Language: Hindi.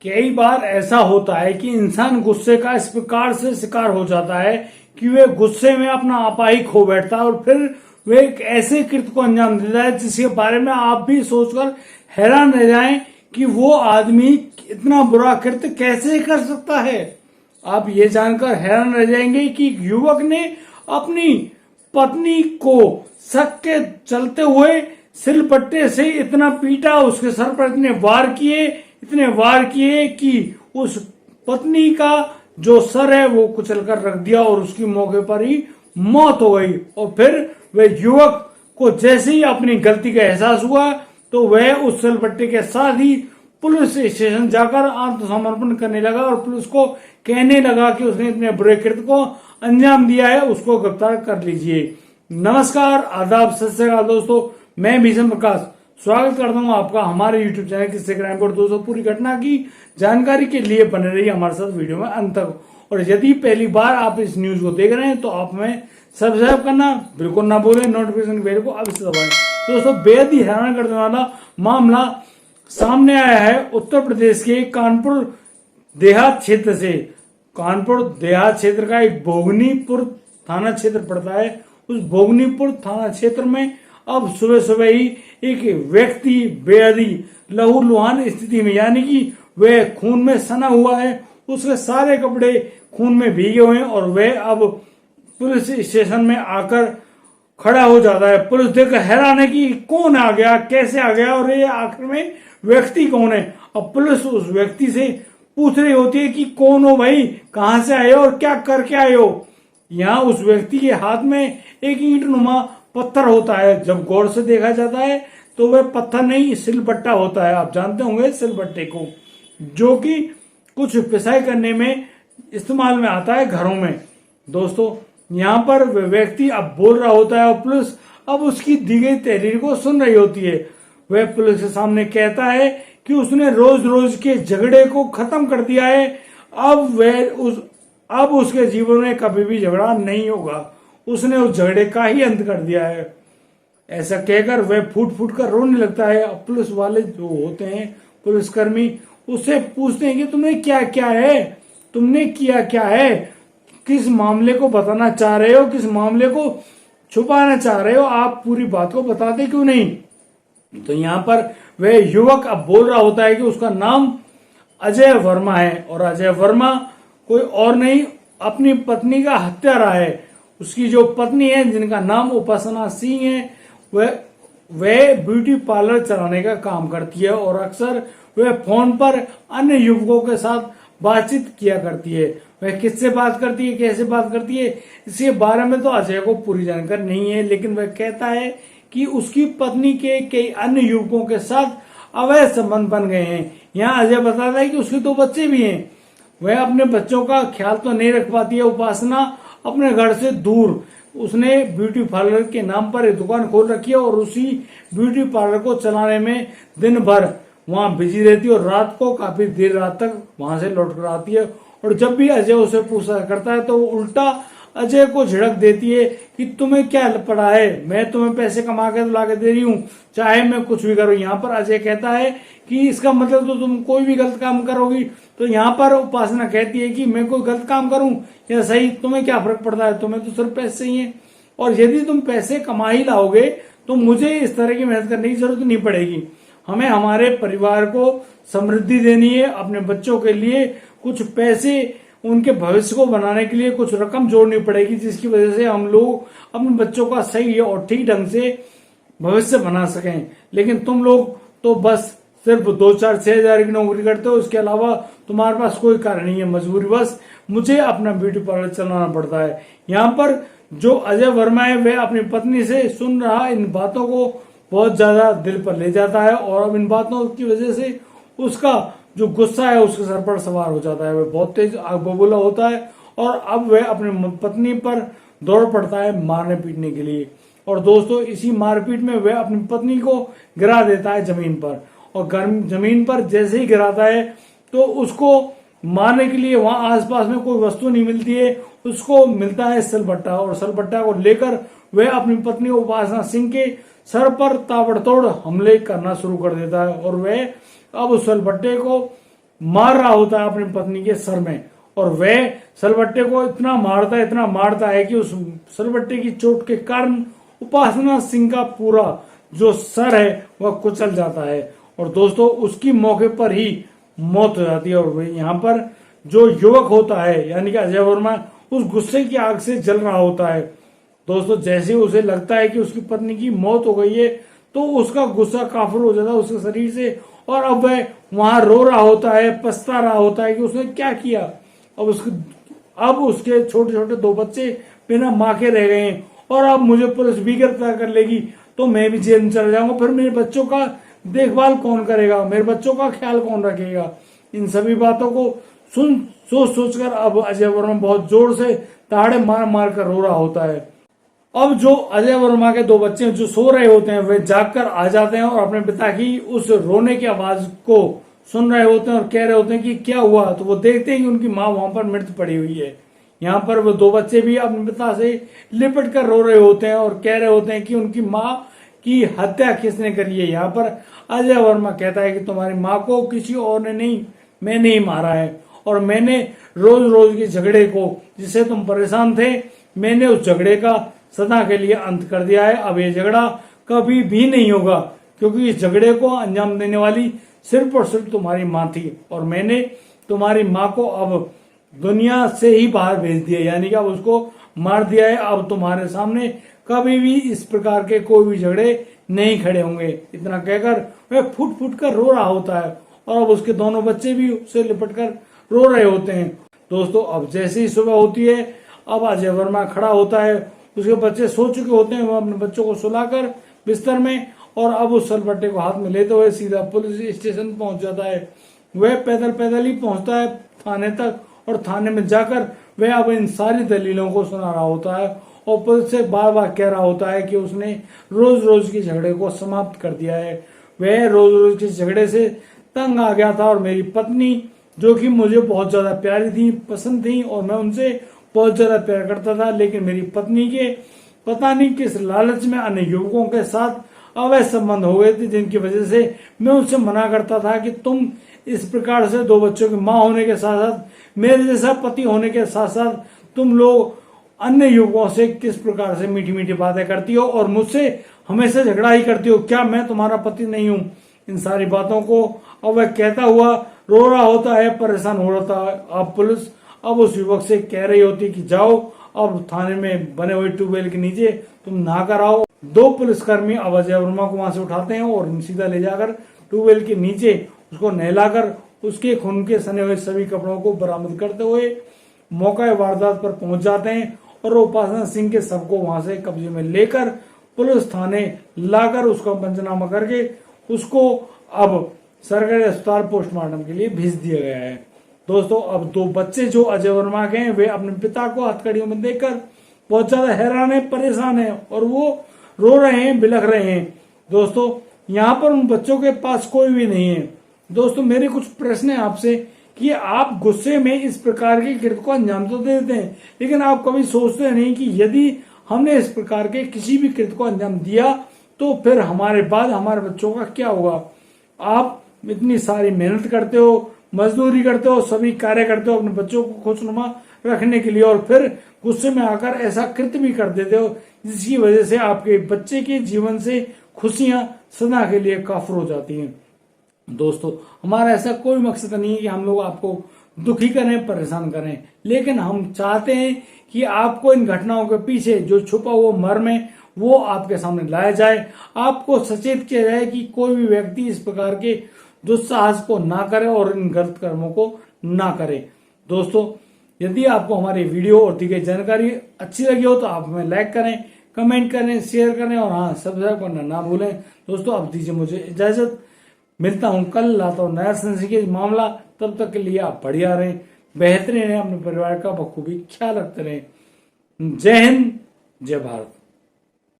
कई बार ऐसा होता है कि इंसान गुस्से का इस प्रकार से शिकार हो जाता है कि वे गुस्से में अपना आपा ही खो बैठता है और फिर वे एक ऐसे कृत्य को अंजाम देता है जिसके बारे में आप भी सोचकर हैरान रह जाएं कि वो आदमी इतना बुरा कृत्य कैसे कर सकता है। आप ये जानकर हैरान रह जाएंगे कि युवक ने अपनी पत्नी को शक के चलते हुए सिलबट्टे से इतना पीटा, उसके सर पर इतने वार किए कि उस पत्नी का जो सर है वो कुचल कर रख दिया और उसकी मौके पर ही मौत हो गई। और फिर वह युवक को जैसे ही अपनी गलती का एहसास हुआ तो वह उस सिलबट्टे के साथ ही पुलिस स्टेशन जाकर आत्मसमर्पण करने लगा और पुलिस को कहने लगा कि उसने इतने बुरे कृत्य को अंजाम दिया है, उसको गिरफ्तार कर लीजिए। नमस्कार, आदाब, सत श्री अकाल दोस्तों, मैं भीषम प्रकाश स्वागत करता हूं आपका हमारे YouTube चैनल किस्से क्राइम पर। दोस्तों, पूरी घटना की जानकारी के लिए बने रहिए हमारे साथ वीडियो में अंत तक। और यदि पहली बार आप इस न्यूज को देख रहे हैं तो आप हमें सब्सक्राइब करना बिल्कुल ना भूलें, नोटिफिकेशन बेल को अवश्य दबाएं। दोस्तों, बेहद ही हैरान करने वाला मामला सामने आया है उत्तर प्रदेश के कानपुर देहात क्षेत्र से। कानपुर देहात क्षेत्र का एक भोगनीपुर थाना क्षेत्र पड़ता है। उस भोगनीपुर थाना क्षेत्र में अब सुबह सुबह ही एक व्यक्ति बेहद ही लहूलुहान स्थिति में, यानी कि वह खून में सना हुआ है, उसके सारे कपड़े खून में भीगे हुए हैं और वह अब पुलिस स्टेशन में आकर खड़ा हो जाता है। पुलिस देखकर हैरान है कि कौन आ गया, कैसे आ गया और ये आखिर में व्यक्ति कौन है। अब पुलिस उस व्यक्ति से पूछ रही होती है कि कौन हो भाई, कहां से आए हो और क्या करके आए हो। यहाँ उस व्यक्ति के हाथ में एक ईंट नुमा पत्थर होता है। जब गौर से देखा जाता है तो वह पत्थर नहीं, सिलबट्टा होता है। आप जानते होंगे सिलबट्टे को, जो कि कुछ पिसाई करने में इस्तेमाल में आता है घरों में। दोस्तों, यहाँ पर वह व्यक्ति अब बोल रहा होता है और पुलिस अब उसकी दी गई तहरीर को सुन रही होती है। वह पुलिस के सामने कहता है कि उसने रोज रोज के झगड़े को खत्म कर दिया है। अब उसके जीवन में कभी भी झगड़ा नहीं होगा, उसने उस झगड़े का ही अंत कर दिया है। ऐसा कहकर वह फूट फूट कर रोने लगता है। अब पुलिस वाले जो होते हैं, पुलिसकर्मी, उससे पूछते हैं कि तुमने क्या क्या है, तुमने किया क्या है, किस मामले को बताना चाह रहे हो, किस मामले को छुपाना चाह रहे हो, आप पूरी बात को बताते क्यों नहीं। तो यहाँ पर वह युवक अब बोल रहा होता है कि उसका नाम अजय वर्मा है और अजय वर्मा कोई और नहीं, अपनी पत्नी का हत्यारा है। उसकी जो पत्नी है, जिनका नाम उपासना सिंह है, वह ब्यूटी पार्लर चलाने का काम करती है और अक्सर वह फोन पर अन्य युवकों के साथ बातचीत किया करती है। वह किससे बात करती है, कैसे बात करती है, इसके बारे में तो अजय को पूरी जानकारी नहीं है, लेकिन वह कहता है कि उसकी पत्नी के कई अन्य युवकों के साथ अवैध संबंध बन गए हैं। यहाँ अजय बताता है कि उसके 2 बच्चे भी हैं। वह अपने बच्चों का ख्याल तो नहीं रख पाती है उपासना, अपने घर से दूर उसने ब्यूटी पार्लर के नाम पर एक दुकान खोल रखी है और उसी ब्यूटी पार्लर को चलाने में दिन भर वहां बिजी रहती है और रात को काफी देर रात तक वहां से लौट कर आती है। और जब भी अजय उसे पूछा करता है तो वो उल्टा अजय को झिड़क देती है कि तुम्हें क्या पड़ा है, मैं तुम्हें पैसे कमा के ला के दे रही हूँ, चाहे मैं कुछ भी करूँ। यहाँ पर अजय कहता है कि इसका मतलब तो तुम कोई भी गलत काम करोगी। तो यहाँ पर उपासना कहती है कि मैं कोई गलत काम करूं या सही, तुम्हें क्या फर्क पड़ता है, तुम्हें तो सिर्फ पैसे ही है, और यदि तुम पैसे कमा ही लाओगे तो मुझे इस तरह की मेहनत करने की जरूरत नहीं पड़ेगी। हमें हमारे परिवार को समृद्धि देनी है, अपने बच्चों के लिए कुछ पैसे, उनके भविष्य को बनाने के लिए कुछ रकम जोड़नी पड़ेगी, जिसकी वजह से हम लोग अपने बच्चों का सही और ठीक ढंग से भविष्य बना सकें। लेकिन तुम लोग तो बस सिर्फ 2-4-6 हज़ार की नौकरी करते हो, इसके अलावा तुम्हारे पास कोई कारण नहीं है। मजबूरी बस मुझे अपना ब्यूटी पार्लर चलाना पड़ता है। यहाँ पर जो अजय वर्मा है वह अपनी पत्नी से सुन रहा इन बातों को बहुत ज्यादा दिल पर ले जाता है और अब इन बातों की वजह से उसका जो गुस्सा है उसके सर पर सवार हो जाता है। वह बहुत तेज आग बबूला होता है और अब वह अपनी पत्नी पर दौड़ पड़ता है मारने पीटने के लिए। और दोस्तों, इसी मारपीट में वह अपनी पत्नी को गिरा देता है जमीन पर, और जमीन पर जैसे ही गिराता है तो उसको मारने के लिए वहां आसपास में कोई वस्तु नहीं मिलती है, उसको मिलता है सिलबट्टा, और सिलबट्टा को लेकर वह अपनी पत्नी उपासना सिंह के सर पर ताबड़तोड़ हमले करना शुरू कर देता है। और वह अब उस सिलबट्टे को मार रहा होता है अपनी पत्नी के सर में, और वह सलबट्टे को इतना मारता है कि उस सलबट्टे की चोट के कारण उपासना सिंह का पूरा जो सर है वह कुचल जाता है, और दोस्तों उसकी मौके पर ही मौत हो जाती है। और वह यहाँ पर जो युवक होता है यानी कि अजय वर्मा उस गुस्से की आग से जल रहा होता है। दोस्तों जैसे उसे लगता है कि उसकी पत्नी की मौत हो गई है तो उसका गुस्सा काफिर हो जाता है उसके शरीर से, और अब वह वहां रो रहा होता है, पछता रहा होता है कि उसने क्या किया। अब उसके छोटे छोटे 2 बच्चे बिना माँ के रह गए हैं, और अब मुझे पुलिस भी गिरफ्तार कर लेगी तो मैं भी जेल में चला जाऊंगा, फिर मेरे बच्चों का देखभाल कौन करेगा, मेरे बच्चों का ख्याल कौन रखेगा। इन सभी बातों को सोच सोचकर अब अजय वर्मा बहुत जोर से ताड़े मार मार कर रो रहा होता है। अब जो अजय वर्मा के 2 बच्चे जो सो रहे होते हैं वे जागकर आ जाते हैं और अपने पिता की उस रोने की आवाज को सुन रहे होते हैं और कह रहे होते हैं कि क्या हुआ। तो वो देखते हैं कि उनकी माँ वहां पर मृत पड़ी हुई है। यहाँ पर वो 2 बच्चे भी अपने पिता से लिपट कर रो रहे होते हैं और कह रहे होते हैं कि उनकी माँ की हत्या किसने करी है। यहाँ पर अजय वर्मा कहता है कि तुम्हारी माँ को किसी और ने नहीं, मैंने ही मारा है, और मैंने रोज रोज के झगड़े को जिससे तुम परेशान थे, मैंने उस झगड़े का सदा के लिए अंत कर दिया है। अब ये झगड़ा कभी भी नहीं होगा, क्योंकि इस झगड़े को अंजाम देने वाली सिर्फ और सिर्फ तुम्हारी माँ थी, और मैंने तुम्हारी माँ को अब दुनिया से ही बाहर भेज दिया, यानी कि अब उसको मार दिया है। अब तुम्हारे सामने कभी भी इस प्रकार के कोई भी झगड़े नहीं खड़े होंगे। इतना कहकर वह फुट फुट कर रो रहा होता है, और अब उसके दोनों बच्चे भी उससे लिपट कर रो रहे होते हैं। दोस्तों अब जैसे ही सुबह होती है, अब अजय वर्मा खड़ा होता है, उसके बच्चे सो चुके होते हैं, वह अपने बच्चों को सुलाकर बिस्तर में, और अब उस सलबट्टे को हाथ में लेते हुए सीधा पुलिस स्टेशन पहुंच जाता है। वह पैदल पैदल ही पहुंचता है थाने तक, और थाने में जाकर वह अब इन सारी दलीलों को सुना रहा होता है, और पुलिस से बार बार कह रहा होता है कि उसने रोज रोज के झगड़े को समाप्त कर दिया है। वह रोज रोज के झगड़े से तंग आ गया था, और मेरी पत्नी जो कि मुझे बहुत ज्यादा प्यारी थी, पसंद थी, और मैं उनसे बहुत ज्यादा प्यार करता था, लेकिन मेरी पत्नी के पता नहीं किस लालच में अन्य युवकों के साथ अवैध संबंध हो गए थे, जिनकी वजह से मैं उनसे मना करता था कि तुम इस प्रकार से 2 बच्चों की माँ होने के साथ साथ मेरे जैसा पति होने के साथ साथ तुम लोग अन्य युवकों से किस प्रकार से मीठी मीठी बातें करती हो और मुझसे हमेशा झगड़ा ही करती हो, क्या मैं तुम्हारा पति नहीं हूं। इन सारी बातों को अब वह कहता हुआ रो रहा होता है, परेशान हो रहा है। अब पुलिस अब उस युवक से कह रही होती कि जाओ अब थाने में बने हुए ट्यूबवेल के नीचे तुम नहा कर आओ। 2 पुलिसकर्मी अब अजय वर्मा को वहां से उठाते हैं और सीधा ले जाकर ट्यूबवेल के नीचे उसको नहलाकर उसके खून के सने हुए सभी कपड़ों को बरामद करते हुए मौका वारदात पर पहुंच जाते हैं, और उपासना सिंह के शव को वहां से कब्जे में लेकर पुलिस थाने लाकर उसका पंचनामा करके उसको अब सरकारी अस्पताल पोस्टमार्टम के लिए भेज दिया गया है। दोस्तों अब 2 बच्चे जो अजय वर्मा के हैं वे अपने पिता को हथकड़ियों में देखकर बहुत ज्यादा हैरान है, परेशान है, और वो रो रहे हैं, बिलख रहे हैं। दोस्तों यहाँ पर उन बच्चों के पास कोई भी नहीं है। दोस्तों मेरे कुछ प्रश्न है आपसे कि आप गुस्से में इस प्रकार के कृत्य को अंजाम तो दे देते हैं, लेकिन आप कभी सोचते नहीं कि यदि हमने इस प्रकार के किसी भी कृत्य को अंजाम दिया तो फिर हमारे बाद हमारे बच्चों का क्या होगा। आप इतनी सारी मेहनत करते हो, मजदूरी करते हो, सभी कार्य करते हो अपने बच्चों को खुशनुमा रखने के लिए, और फिर गुस्से में आकर ऐसा कृत्य भी कर देते हो जिसकी वजह से आपके बच्चे के जीवन से खुशियां सदा के लिए काफिर हो जाती हैं। दोस्तों हमारा ऐसा कोई मकसद नहीं है कि हम लोग आपको दुखी करें, परेशान करें, लेकिन हम चाहते हैं कि आपको इन घटनाओं के पीछे जो छुपा हुआ मर्म है वो आपके सामने लाया जाए, आपको सचेत किया जाए कि कोई भी व्यक्ति इस प्रकार के दुस्साहस को ना करे और इन गलत कर्मों को ना करे। दोस्तों यदि आपको हमारी वीडियो और दी गई जानकारी अच्छी लगी हो तो आप हमें लाइक करें, कमेंट करें, शेयर करें, और हाँ सब्सक्राइब करना ना भूलें। दोस्तों अब दीजिए मुझे इजाजत, मिलता हूं कल, लाता हूं नया संस्कृति मामला। तब तक के लिए आप बढ़िया रहें, बेहतरीन रहें, अपने परिवार का बखूबी ख्याल रखते रहें। जय हिंद, जय भारत।